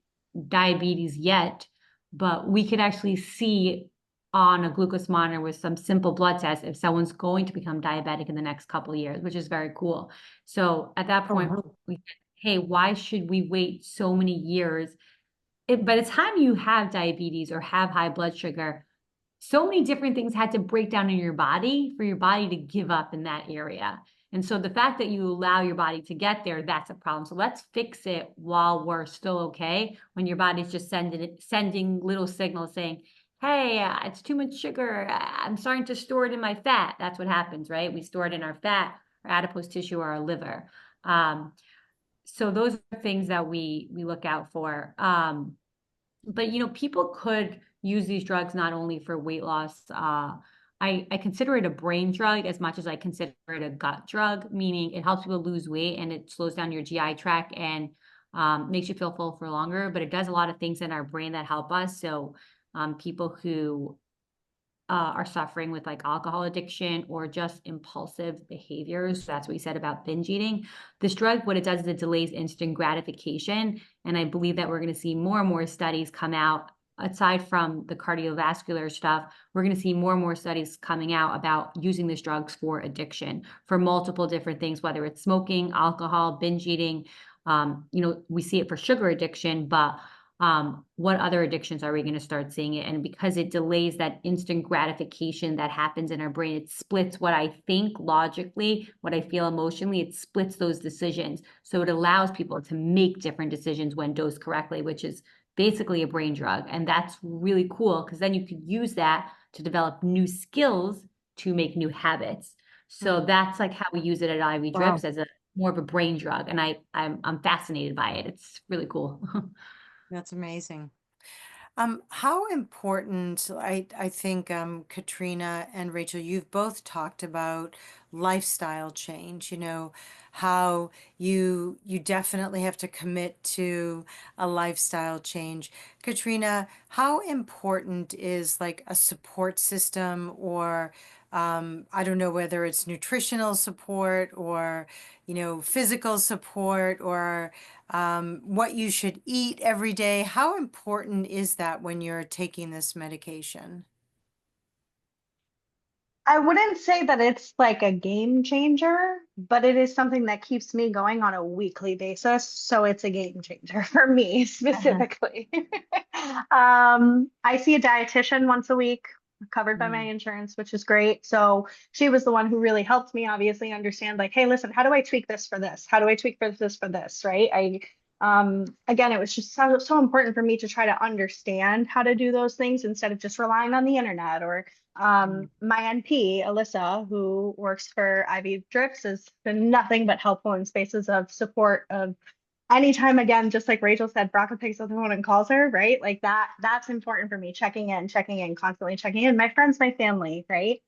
diabetes yet, but we could actually see on a glucose monitor with some simple blood tests if someone's going to become diabetic in the next couple of years, which is very cool. So at that point, hey, why should we wait so many years? By the time you have diabetes or have high blood sugar, so many different things had to break down in your body for your body to give up in that area. And so the fact that you allow your body to get there, that's a problem. So let's fix it while we're still okay, when your body's just sending little signals saying, hey, it's too much sugar. I'm starting to store it in my fat. That's what happens, right? We store it in our fat, our adipose tissue, or our liver. So those are things that we look out for. But people could use these drugs not only for weight loss. I consider it a brain drug as much as I consider it a gut drug, meaning it helps people lose weight and it slows down your GI tract and makes you feel full for longer. But it does a lot of things in our brain that help us. So people who are suffering with like alcohol addiction or just impulsive behaviors. That's what we said about binge eating. This drug, what it does is it delays instant gratification. And I believe that we're going to see more and more studies come out. Aside from the cardiovascular stuff, we're going to see more and more studies coming out about using these drugs for addiction for multiple different things, whether it's smoking, alcohol, binge eating. We see it for sugar addiction, but what other addictions are we going to start seeing it? And because it delays that instant gratification that happens in our brain, it splits what I think logically, what I feel emotionally, it splits those decisions. So it allows people to make different decisions when dosed correctly, which is basically a brain drug. And that's really cool because then you could use that to develop new skills to make new habits. So that's like how we use it at IVDRIPS as a more of a brain drug. And I'm fascinated by it. It's really cool. That's amazing. How important, I think, Katrina and Rachel, you've both talked about lifestyle change, how you definitely have to commit to a lifestyle change. Katrina, how important is like a support system or I don't know whether it's nutritional support or, physical support or what you should eat every day. How important is that when you're taking this medication? I wouldn't say that it's like a game changer, but it is something that keeps me going on a weekly basis. So it's a game changer for me specifically. I see a dietitian once a week, covered by my insurance, which is great. So she was the one who really helped me obviously understand like, hey, listen, how do I tweak this for this? How do I tweak this for this? Right. Again, it was just so important for me to try to understand how to do those things instead of just relying on the internet or my NP, Alyssa, who works for IVDRIPS, has been nothing but helpful in spaces of support of anytime, again, just like Rachel said, Bracha picks up the phone and calls her, right? Like that's important for me, checking in, constantly checking in. My friends, my family, right?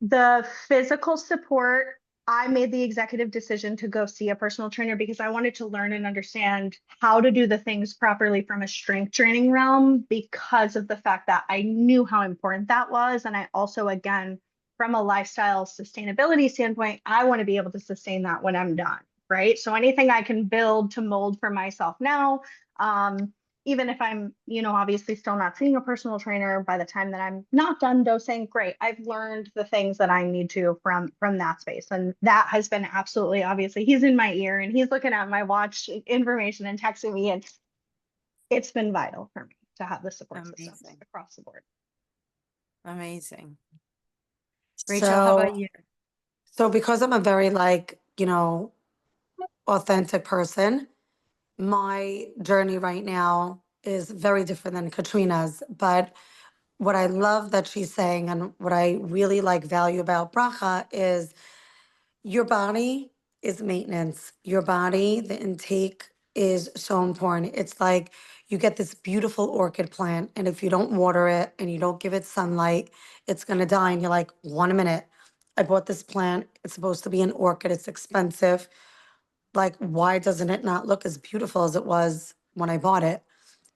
The physical support, I made the executive decision to go see a personal trainer because I wanted to learn and understand how to do the things properly from a strength training realm because of the fact that I knew how important that was. And I also, again, from a lifestyle sustainability standpoint, I want to be able to sustain that when I'm done, right? So anything I can build to mold for myself now, even if I'm, obviously still not seeing a personal trainer by the time that I'm not done dosing, great. I've learned the things that I need to from that space. And that has been absolutely, obviously, he's in my ear and he's looking at my watch information and texting me. And it's been vital for me to have the support systems across the board. Amazing. Rachel, how about So, you? so because I'm a very authentic person, my journey right now is very different than Katrina's. But what I love that she's saying and what I really value about Bracha is your body is maintenance. Your body, the intake is so important. It's like you get this beautiful orchid plant, and if you don't water it and you don't give it sunlight, it's going to die. And you're like, 1 minute, I bought this plant. It's supposed to be an orchid. It's expensive. Like, why doesn't it not look as beautiful as it was when I bought it?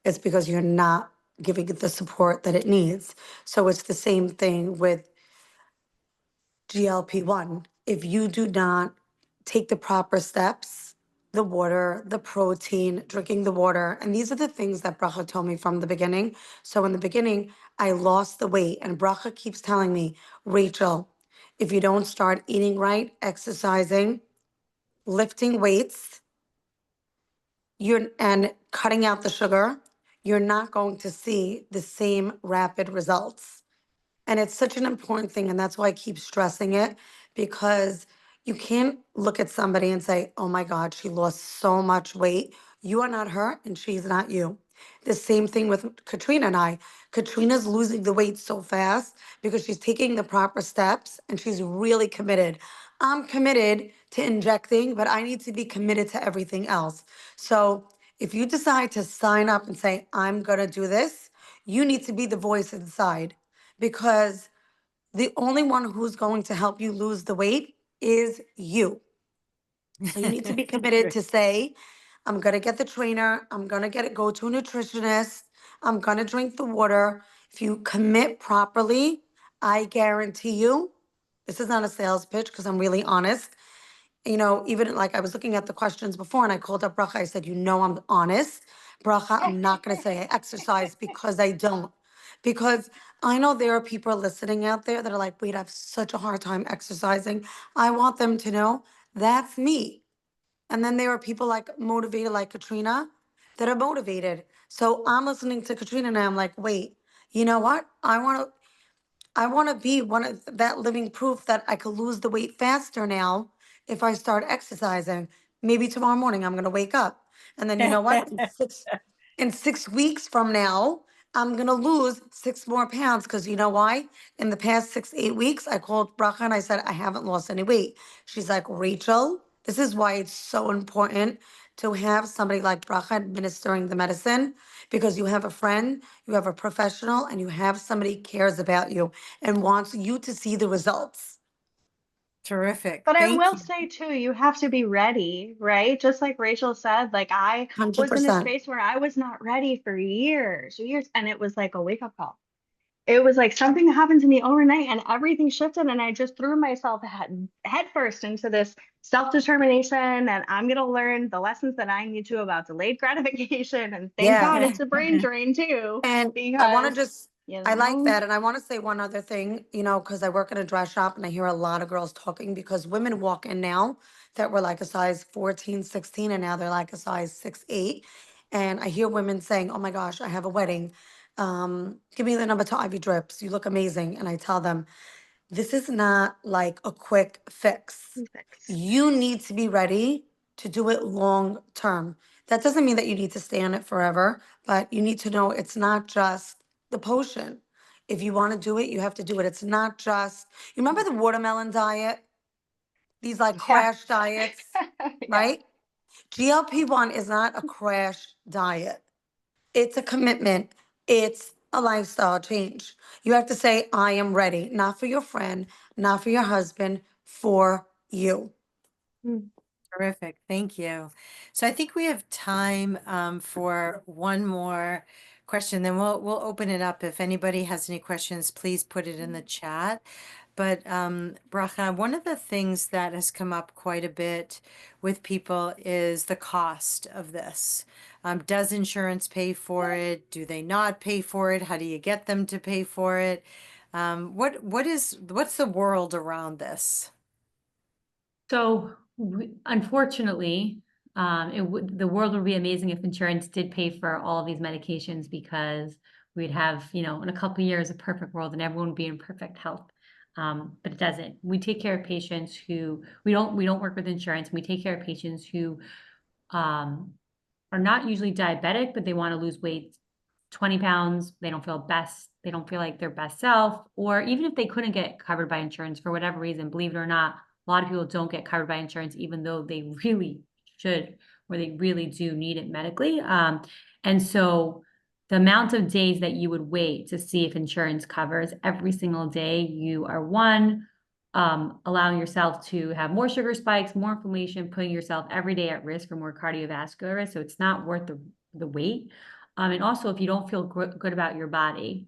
It's because you're not giving it the support that it needs. So it's the same thing with GLP-1. If you do not take the proper steps, the water, the protein, drinking the water, and these are the things that Bracha told me from the beginning. So in the beginning, I lost the weight, and Bracha keeps telling me, Rachel, if you don't start eating right, exercising, lifting weights, and cutting out the sugar, you're not going to see the same rapid results. And it's such an important thing. And that's why I keep stressing it, because you can't look at somebody and say, oh my God, she lost so much weight. You are not her and she's not you. The same thing with Katrina and I. Katrina's losing the weight so fast because she's taking the proper steps and she's really committed. I'm committed to injecting, but I need to be committed to everything else. So if you decide to sign up and say, I'm going to do this, you need to be the voice inside, because the only one who's going to help you lose the weight is you. So you need to be committed to say, I'm going to get the trainer, I'm going to go to a nutritionist, I'm going to drink the water. If you commit properly, I guarantee you, this is not a sales pitch because I'm really honest. Even like I was looking at the questions before and I called up Bracha, I said, I'm honest. Bracha, I'm not going to say I exercise because I don't. Because I know there are people listening out there that are like, wait, I have such a hard time exercising. I want them to know that's me. And then there are people motivated like Katrina that are motivated. So I'm listening to Katrina and I'm like, wait, you know what? I want to be one of that living proof that I could lose the weight faster now if I start exercising. Maybe tomorrow morning I'm going to wake up. And then you know what? In 6 weeks from now, I'm going to lose 6 more pounds, because you know why? In the past 6, 8 weeks, I called Bracha and I said, I haven't lost any weight. She's like, Rachel, this is why it's so important to have somebody like Bracha administering the medicine because you have a friend, you have a professional, and you have somebody cares about you and wants you to see the results. Terrific. But I Thank will you. say too, you have to be ready, right? Just like Rachel said, like I was in a 100%. space where I was not ready for years, and it was like a wake-up call. It was like something happened to me overnight and everything shifted, and I just threw myself head first into this self-determination, and I'm gonna learn the lessons that I need to about delayed gratification. And thank God Yeah. it's a brain drain too, And I want to because just, you I like know, that. And I want to say one other thing, you know, because I work in a dress shop and I hear a lot of girls talking because women walk in now that were like a size 14, 16, and now they're like a size 6, 8. And I hear women saying, oh my gosh, I have a wedding. Give me the number to IVDRIPS. You look amazing. And I tell them, this is not like a quick fix. You need to be ready to do it long term. That doesn't mean that you need to stay on it forever, but you need to know it's not just the potion. If you want to do it, you have to do it. It's not just, you remember the watermelon diet? These like yeah. crash diets, Yeah. right? GLP-1 is not a crash diet. It's a commitment. It's a lifestyle change. You have to say, I am ready, not for your friend, not for your husband, for you. Mm. Terrific. Thank you. So I think we have time for one more question. Then we'll open it up. If anybody has any questions, please put it in the chat. But Bracha, one of the things that has come up quite a bit with people is the cost of this. Does insurance pay for it? Do they not pay for it? How do you get them to pay for it? What's the world around this? So unfortunately, the world would be amazing if insurance did pay for all of these medications, because we'd have, you know, in a couple of years, a perfect world and everyone would be in perfect health. But it doesn't. We take care of patients who we don't work with insurance. We take care of patients who are not usually diabetic, but they want to lose weight, 20 pounds. They don't feel like their best self, or even if they couldn't get covered by insurance for whatever reason, believe it or not, a lot of people don't get covered by insurance, even though they really should, or they really do need it medically. And so the amount of days that you would wait to see if insurance covers every single day, you are allowing yourself to have more sugar spikes, more inflammation, putting yourself every day at risk for more cardiovascular risk. So it's not worth the wait. And also, if you don't feel good about your body,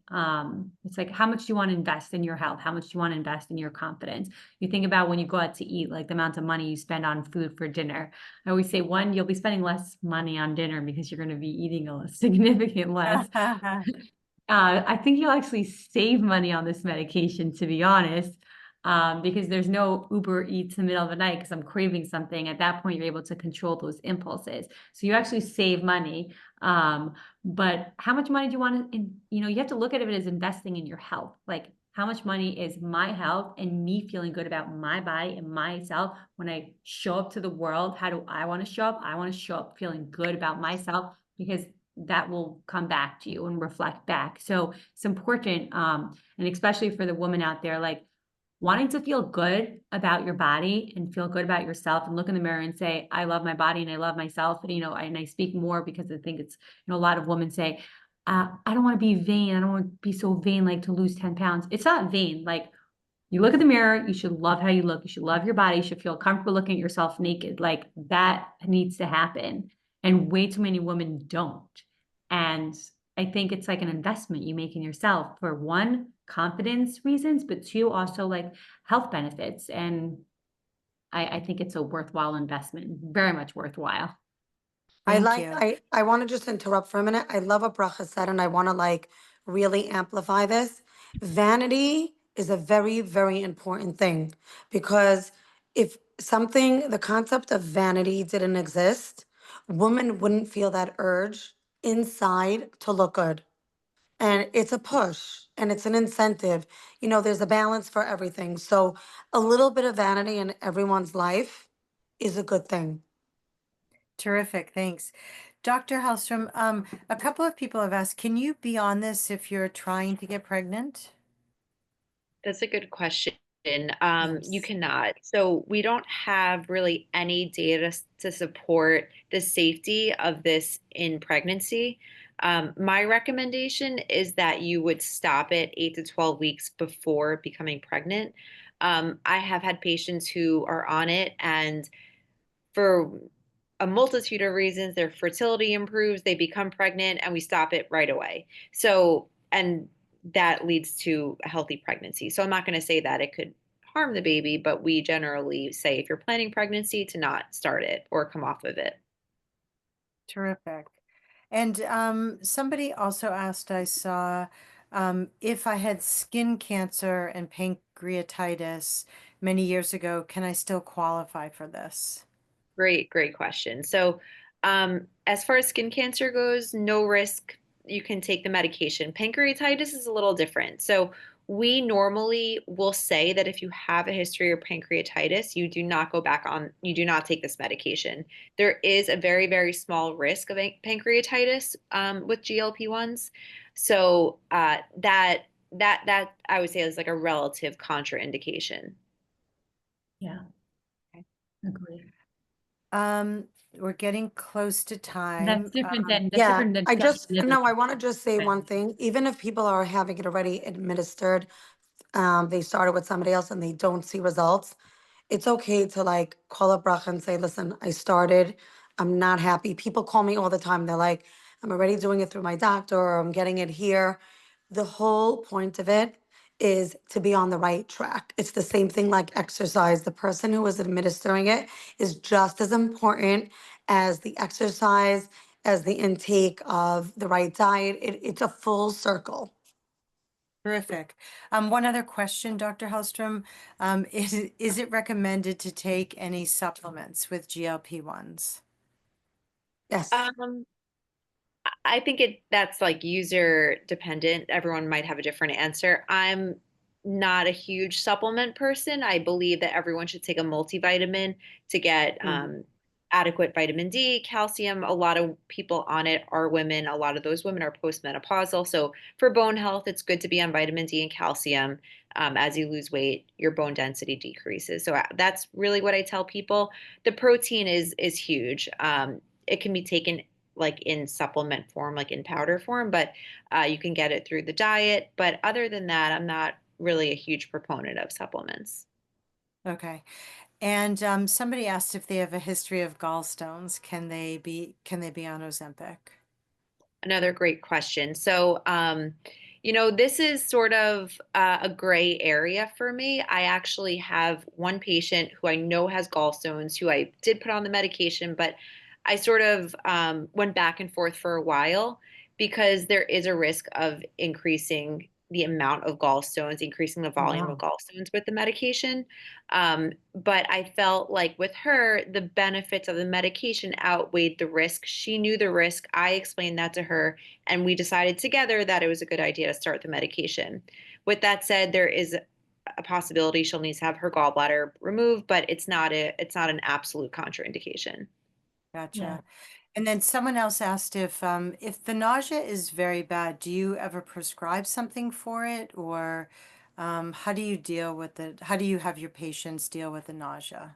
it's like, how much do you want to invest in your health? How much do you want to invest in your confidence? You think about when you go out to eat, like the amount of money you spend on food for dinner. I always say, one, you'll be spending less money on dinner because you're going to be eating a significant less. I think you'll actually save money on this medication, to be honest, because there's no Uber Eats in the middle of the night because I'm craving something. At that point, you're able to control those impulses. So you actually save money. But how much money do you want to, you have to look at it as investing in your health. Like, how much money is my health and me feeling good about my body and myself when I show up to the world? How do I want to show up? I want to show up feeling good about myself, because that will come back to you and reflect back. So it's important, and especially for the woman out there, like wanting to feel good about your body and feel good about yourself and look in the mirror and say, I love my body and I love myself. And, and I speak more because I think it's, a lot of women say, I don't want to be vain. I don't want to be so vain, like to lose 10 pounds. It's not vain. Like, you look at the mirror, you should love how you look. You should love your body. You should feel comfortable looking at yourself naked. Like, that needs to happen. And way too many women don't. And I think it's like an investment you make in yourself for, one, confidence reasons, but two, also like health benefits. And I think it's a worthwhile investment, very much worthwhile. Thank you. I want to just interrupt for a minute. I love what Bracha said, and I want to like really amplify this. Vanity is a very, very important thing, because if the concept of vanity didn't exist, women wouldn't feel that urge inside to look good. And it's a push and it's an incentive. There's a balance for everything. So a little bit of vanity in everyone's life is a good thing. Terrific. Thanks. Dr. Halstrom, a couple of people have asked, can you be on this if you're trying to get pregnant? That's a good question. You cannot. So we don't have really any data to support the safety of this in pregnancy. My recommendation is that you would stop it 8 to 12 weeks before becoming pregnant. I have had patients who are on it, and for a multitude of reasons, their fertility improves, they become pregnant, and we stop it right away. So, and that leads to a healthy pregnancy. So I'm not going to say that it could harm the baby, but we generally say if you're planning pregnancy to not start it or come off of it. Terrific. And somebody also asked, I saw, if I had skin cancer and pancreatitis many years ago, can I still qualify for this? Great question. So, as far as skin cancer goes, no risk. You can take the medication. Pancreatitis is a little different. So, we normally will say that if you have a history of pancreatitis, you do not go back on, you do not take this medication. There is a very, very small risk of pancreatitis with GLP-1s. So, that I would say is like a relative contraindication. Yeah. Okay. Agree. We're getting close to time. That's different than, Yeah, I want to just say Okay. one thing. Even if people are having it already administered, they started with somebody else and they don't see results, it's okay to like call up Bracha and say, listen, I started, I'm not happy. People call me all the time. They're like, I'm already doing it through my doctor, or I'm getting it here. The whole point of it is to be on the right track. It's the same thing like exercise. The person who is administering it is just as important as the exercise, as the intake of the right diet. It's a full circle. Terrific. One other question, Dr. Halstrom. Is it recommended to take any supplements with GLP-1s? Yes. I think that's like user dependent. Everyone might have a different answer. I'm not a huge supplement person. I believe that everyone should take a multivitamin to get adequate vitamin D, calcium. A lot of people on it are women. A lot of those women are postmenopausal. So for bone health, it's good to be on vitamin D and calcium. As you lose weight, your bone density decreases. So that's really what I tell people. The protein is huge. It can be taken like in supplement form, like in powder form, but you can get it through the diet. But other than that, I'm not really a huge proponent of supplements. Okay. And somebody asked if they have a history of gallstones. Can they be on Ozempic? Another great question. So, this is sort of a gray area for me. I actually have one patient who I know has gallstones, who I did put on the medication, but I sort of went back and forth for a while because there is a risk of increasing the amount of gallstones, increasing the volume of gallstones with the medication. But I felt like with her, the benefits of the medication outweighed the risk. She knew the risk. I explained that to her, and we decided together that it was a good idea to start the medication. With that said, there is a possibility she'll need to have her gallbladder removed, but it's not an absolute contraindication. Gotcha. Yeah. And then someone else asked if the nausea is very bad, do you ever prescribe something for it, or how do you deal with it? How do you have your patients deal with the nausea?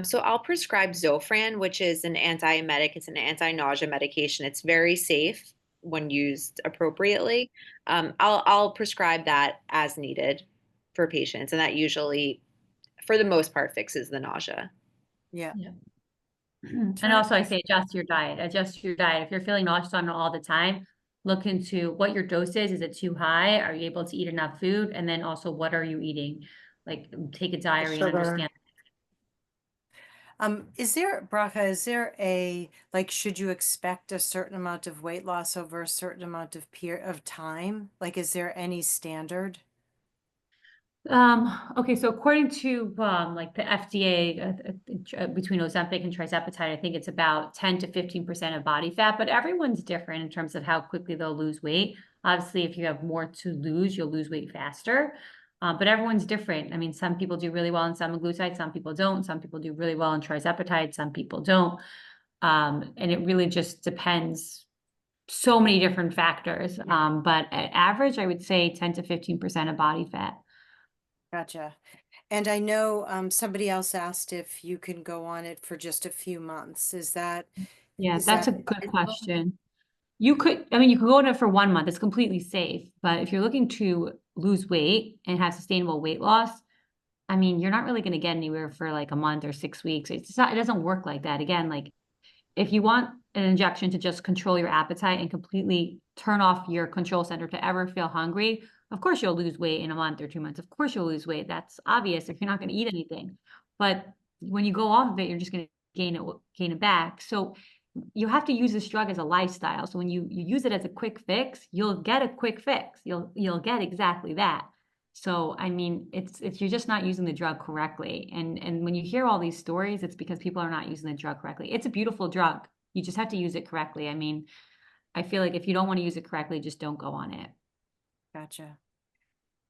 So I'll prescribe Zofran, which is an antiemetic. It's an anti-nausea medication. It's very safe when used appropriately. I'll prescribe that as needed for patients, and that usually, for the most part, fixes the nausea. Yeah. Yeah. And also I say adjust your diet. Adjust your diet. If you're feeling nauseous on it all the time, look into what your dose is. Is it too high? Are you able to eat enough food? And then also what are you eating? Like take a diary and sugar. understand. Bracha, is there a, like, should you expect a certain amount of weight loss over a certain amount of time? Like, is there any standard? Okay, so according to like the FDA, between Ozempic and tirzepatide, I think it's about 10 to 15% of body fat, but everyone's different in terms of how quickly they'll lose weight. Obviously, if you have more to lose, you'll lose weight faster. But everyone's different. I mean, some people do really well on semaglutide, some people don't. Some people do really well on tirzepatide, some people don't. And it really just depends. So many different factors. But at average, I would say 10 to 15% of body fat. Gotcha. And I know somebody else asked if you can go on it for just a few months. Yeah, is that's a that good question. You could, I mean, you could go on it for 1 month. It's completely safe. But if you're looking to lose weight and have sustainable weight loss, I mean, you're not really going to get anywhere for like a month or 6 weeks. It's not, it doesn't work like that. Again, like if you want an injection to just control your appetite and completely turn off your control center to ever feel hungry, of course you'll lose weight in a month or 2 months. Of course you'll lose weight. That's obvious if you're not going to eat anything. But when you go off of it, you're just going to gain it back. So you have to use this drug as a lifestyle. So when you use it as a quick fix, you'll get a quick fix. You'll get exactly that. So I mean, it's you're just not using the drug correctly. And when you hear all these stories, it's because people are not using the drug correctly. It's a beautiful drug. You just have to use it correctly. I mean, I feel like if you don't want to use it correctly, just don't go on it. Gotcha.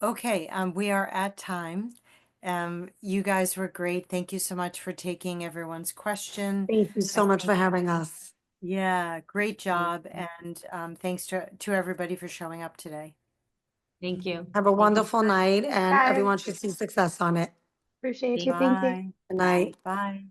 Okay, we are at time. You guys were great. Thank you so much for taking everyone's question. Thank you so much for having us. Yeah, great job. And thanks to everybody for showing up today. Thank you. Have a wonderful night, and Bye. everyone should see success on it. Appreciate you. Thank you. Bye. Good night. Bye.